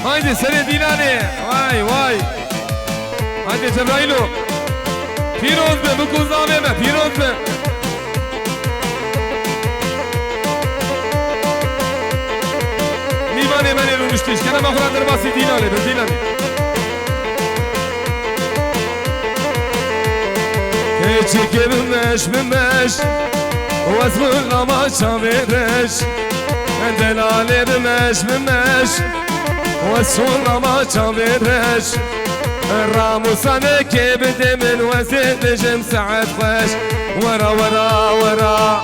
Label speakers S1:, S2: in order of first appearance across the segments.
S1: Haydi seni Dilani. Vay vay. Haydi Cebrailo. Firoz be bu kuzda verme. Firoz be. Mivane ben elin düştü. İşkene bakılandır basit Dilani. Ben Dilani. Keçi kebilmeş bilmeş. Vezgul ama çavireş. Delale bilmeş bilmeş. Vezgul ama çavireş. راموسانه که بده من وزید نجم ساعت خوش ورا ورا ورا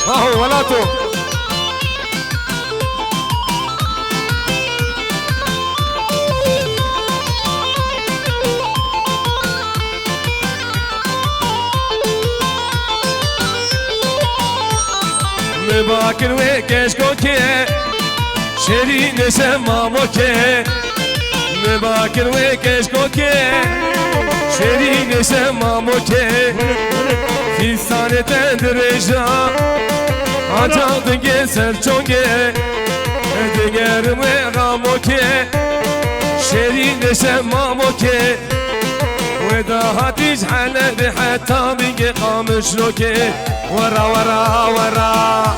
S1: اهو ولا تو مباكر وكش كوكي شرين سمامو كي مباكر وكش كوكي شرين سمامو كي في سنة تدرجا عجل دنجي سرچونجي دنجر وغامو كي شرين سمامو كي ودا هاتيج حلد حتى بيجي قامش روكي ورا ورا ورا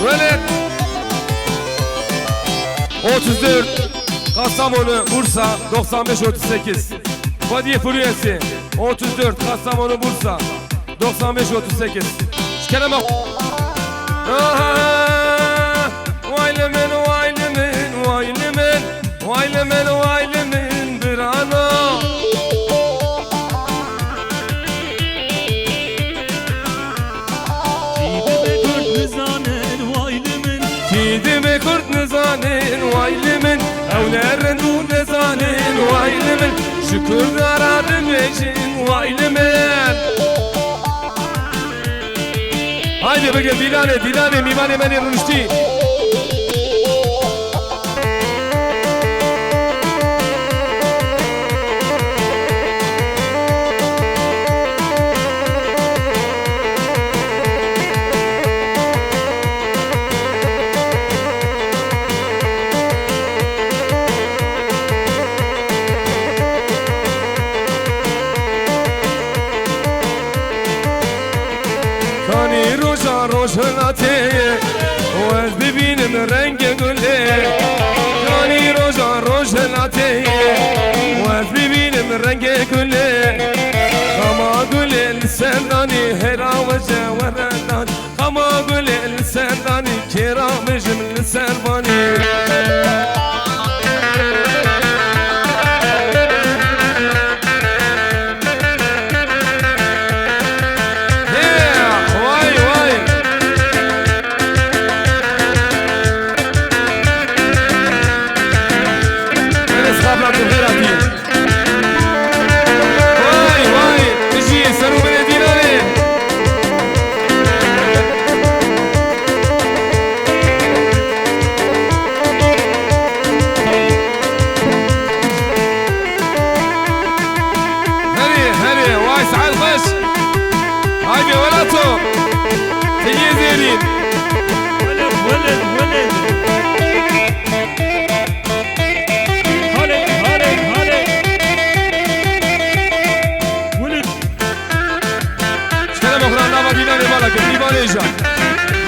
S1: ولد 34 Kastamonu Bursa 95-38 Vadiye Furiyesi 34 Kastamonu Bursa 95-38 Şkeleme Vaylemen vaylemen vaylemen Vaylemen vaylemen bir ana Gidime kurt nizanin vaylimin Evlerin du nizanin vaylimin Şükür daradım eşin vaylimin Haydi bakın Dilane mimane beni rüşti روشناتي وز ببينم رنگ گله کانی روشناتي وز ببينم رنگ گله کما گله لسنداني هرا وجه وردان کما گله لسنداني كرا مجم لسرباني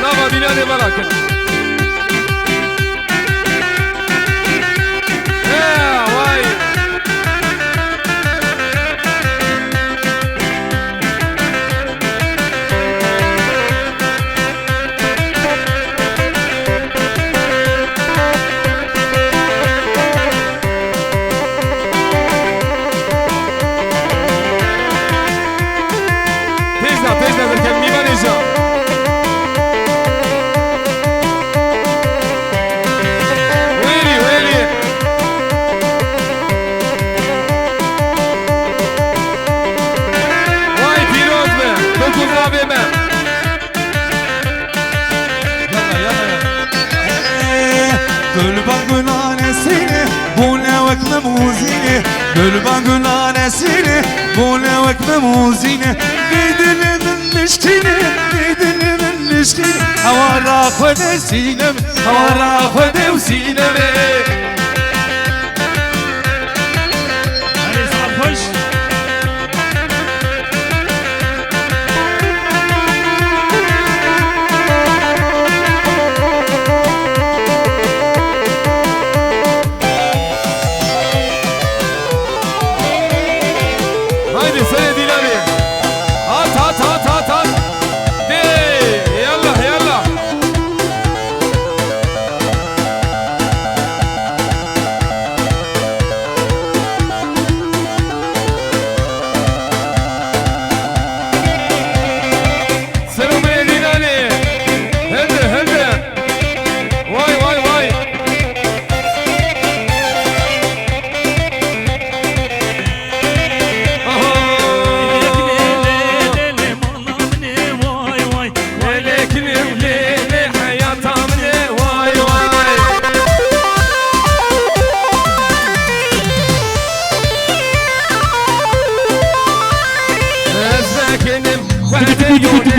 S1: Nava Dilane Balakın vay Tezna derken mimaneja
S2: Gülban gülhanesini bu ne vakme muzine Gidiledin هوارا خود سینم هوارا خود سینم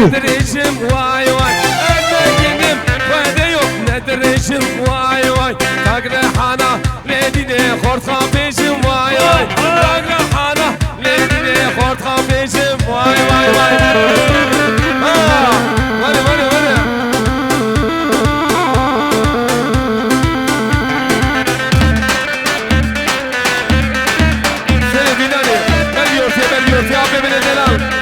S1: ندريشم واي واي أزاكنم وهذا يوم ندريشم واي واي تاقنا حانا ليديني خورت خافيشم واي واي تاقنا حانا ليديني خورت خافيشم واي واي واي ولا ولا ولا سيدي ناني مليوت يا عبي من الدلال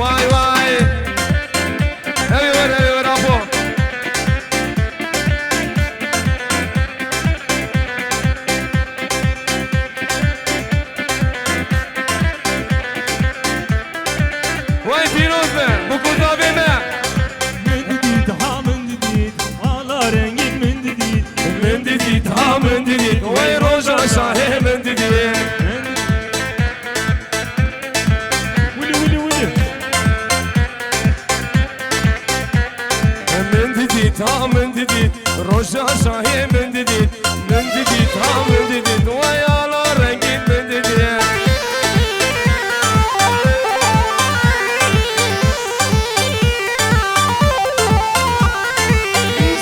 S1: واي واي ايوه ابو واي فيروز بكو ضابمه
S3: من جديد ها من جديد على رنجك من جديد
S1: من جديد ها من جديد واي روجا شاهي من جديد تا من جديد روجا شاهي من جديد من جديد تا من جديد ويا لا رنجين من جديد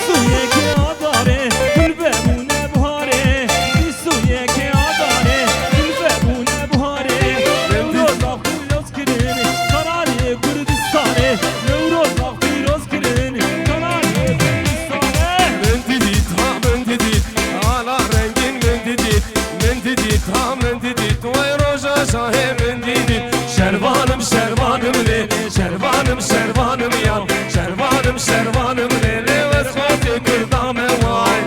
S3: سويك يا داري كل بابونا بهاري سويك يا داري كل بابونا بهاري نوروز اخوي يذكرني قراري كردستاني نوروز اخوي يذكرني
S1: شربانم شربانم ليلي شربانم شربانم يا شربانم شربانم ليلي وسخوتي كردام واي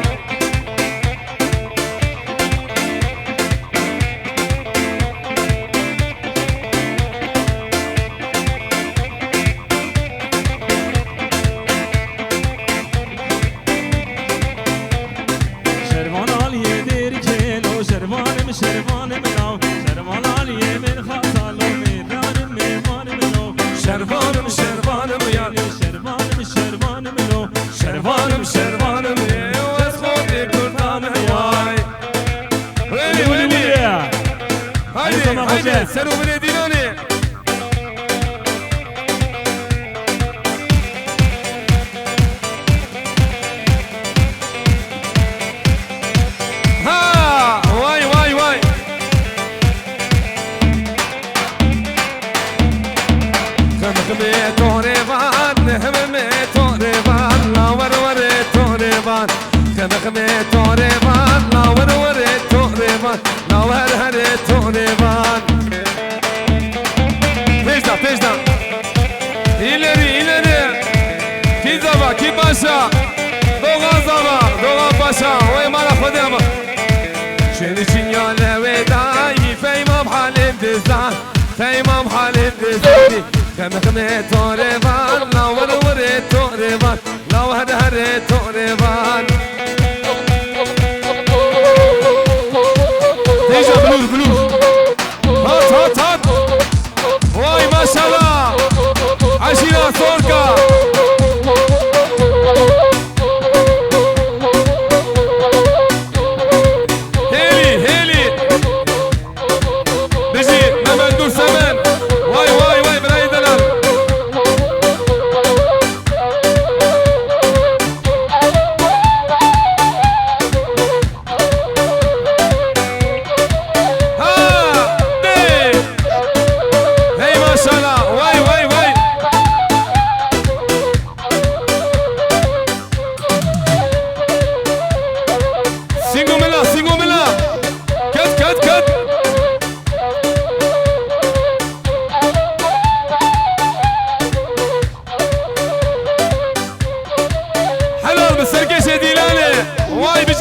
S3: شربان علیه دیر کلو شربانم شربانم لاو شربان علیه من خاطالو میدانم میمانم لو
S1: شربانم شربانم يا
S3: شربانم شربانم لو
S1: شربانم شربانم ليلي وسخوتي كردام واي ويلي ويلي هايدي سرو من دينوني كمخمي توريبان لا وروري توريبان لا ورهري توريبان تجدا ileri ki zaba ki başa doğa başa وي مالا خدامة شين شنيا لويداي فيما بحالي دزان فيما بحالي دزاني كمخمي توريبان لا وروري توريبان لا ورهري توريبان Deja blues هات واي ما شاء الله عشيرة صوركا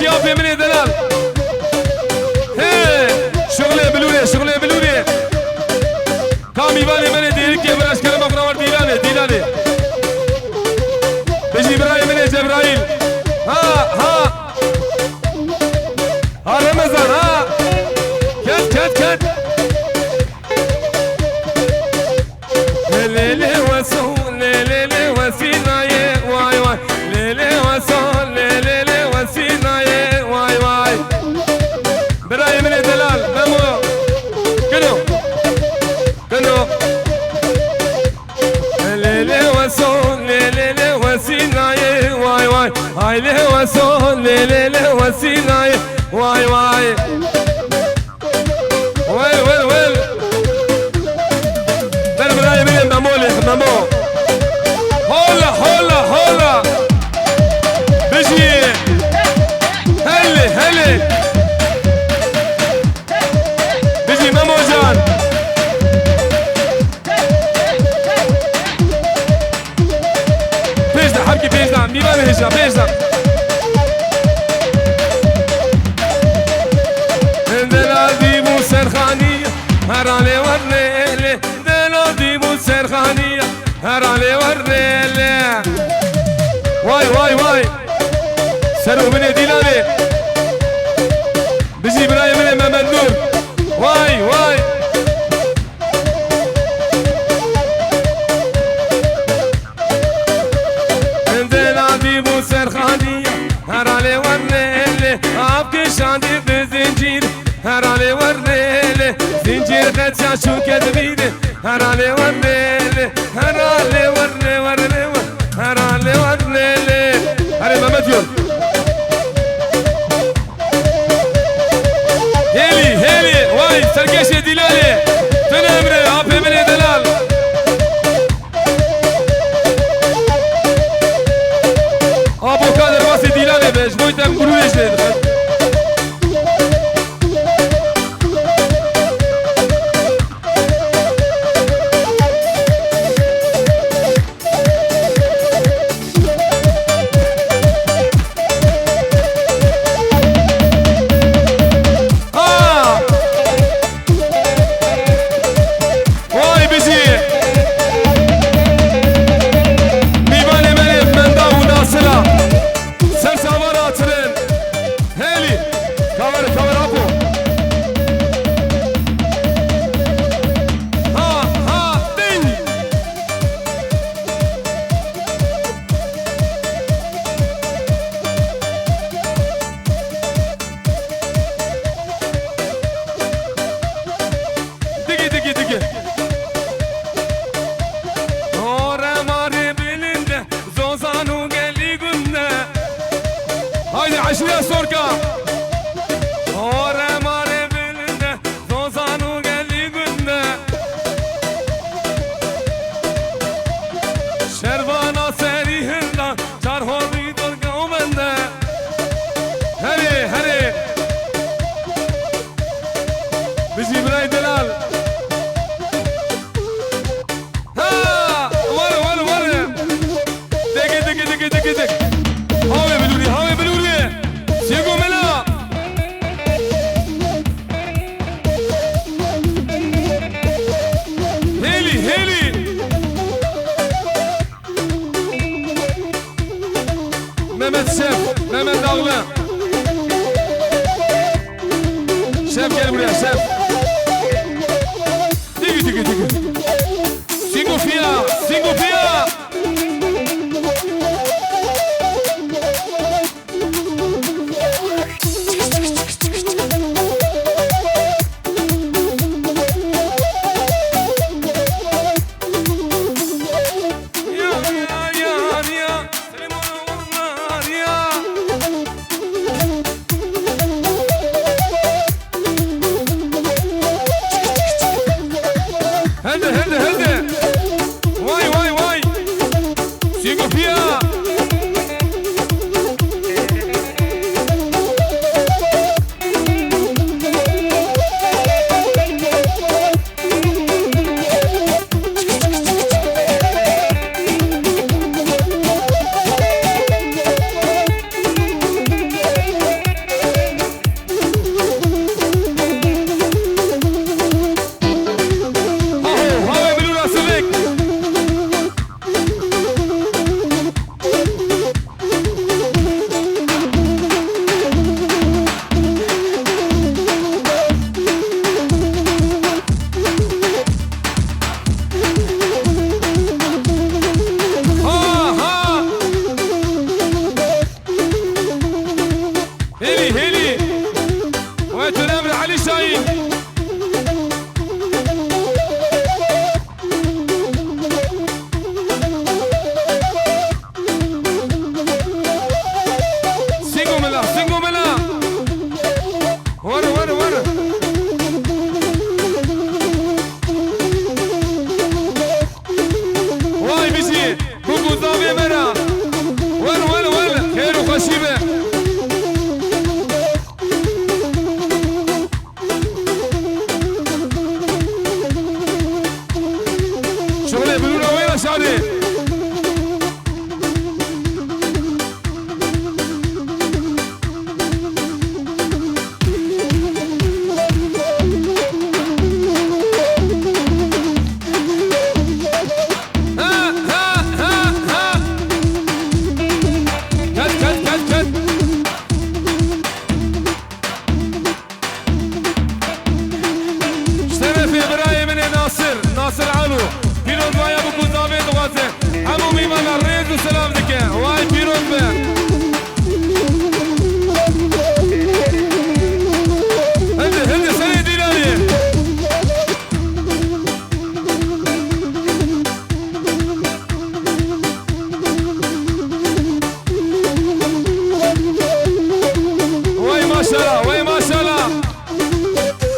S1: بيجي أبي من دلال هي شغلة بلوري شغلة بلوري كامي بالي من ديرك يا براش كلام أقرأ ديلاني ديلاني بيجي براي من جبرائيل ها رمضان ها كت ليلي وسو ليلي وسينا واي واي ليلي وسو ليلي وسينا واي براي من دلال مامو كنو ليلي وسو ليلي وسينا واي هاي ليلي وسو ليلي وسينا واي ويل در براي من مامو هولا بيجي هلي بيجي مامو جان بيجدا حبكي بيجدا ميبان هجا بيجدا دلالي مو سرخانية هرالي ورنيلي دلالي مو سرخانية هرالي ورنيلي واي سرو من ديلاني بيجي براي من محمد نور واي دلالي مو سرخانية هرالي ورنيلي عبكي شاندي بزنجير هرالي ورنيلي زنجير خدشا شو كدبيني هرالي ورنيلي هرالي ورنيلي هري محمد يول هيلي واي سركشي دلالي تنمري عبي من دلال ابو كادر واسي دلالي بيش بويتم قرويش ليدخل Haydi aşırıya sorka. Ore mare belinde, zozanu geldi günde. Şervana serihinden, çarhovi dorga bende. Hadi. Bizi bırak delal. Ha, var. Tek. Have beluri. Sigo mela. Heli. Mehmet Şef, Mehmet Dağlı. Şef gel buraya şef. Digi. Singo fia. Hadi. Vay. شاء الله وي ما شاء الله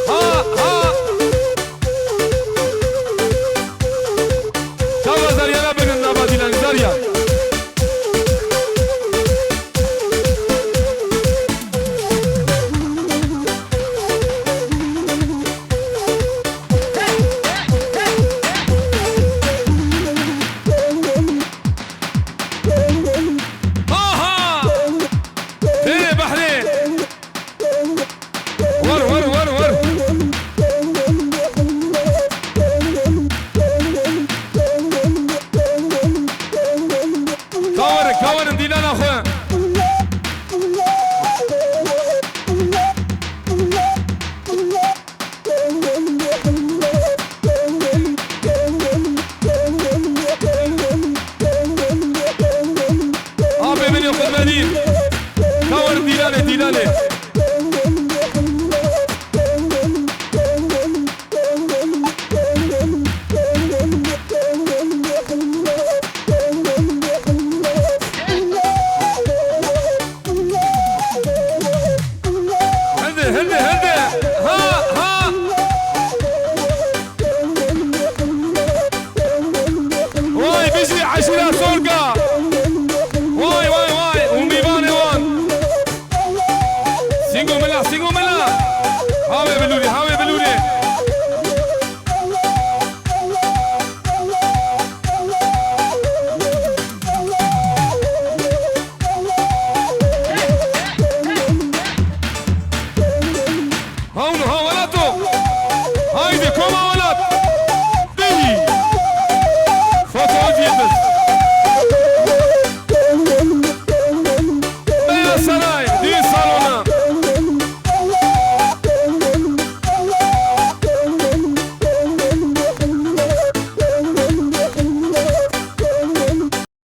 S1: ها ها شاو زريانا بين النباتي لنزريا كورن دينانا اخويا ابي من ياخذ مدين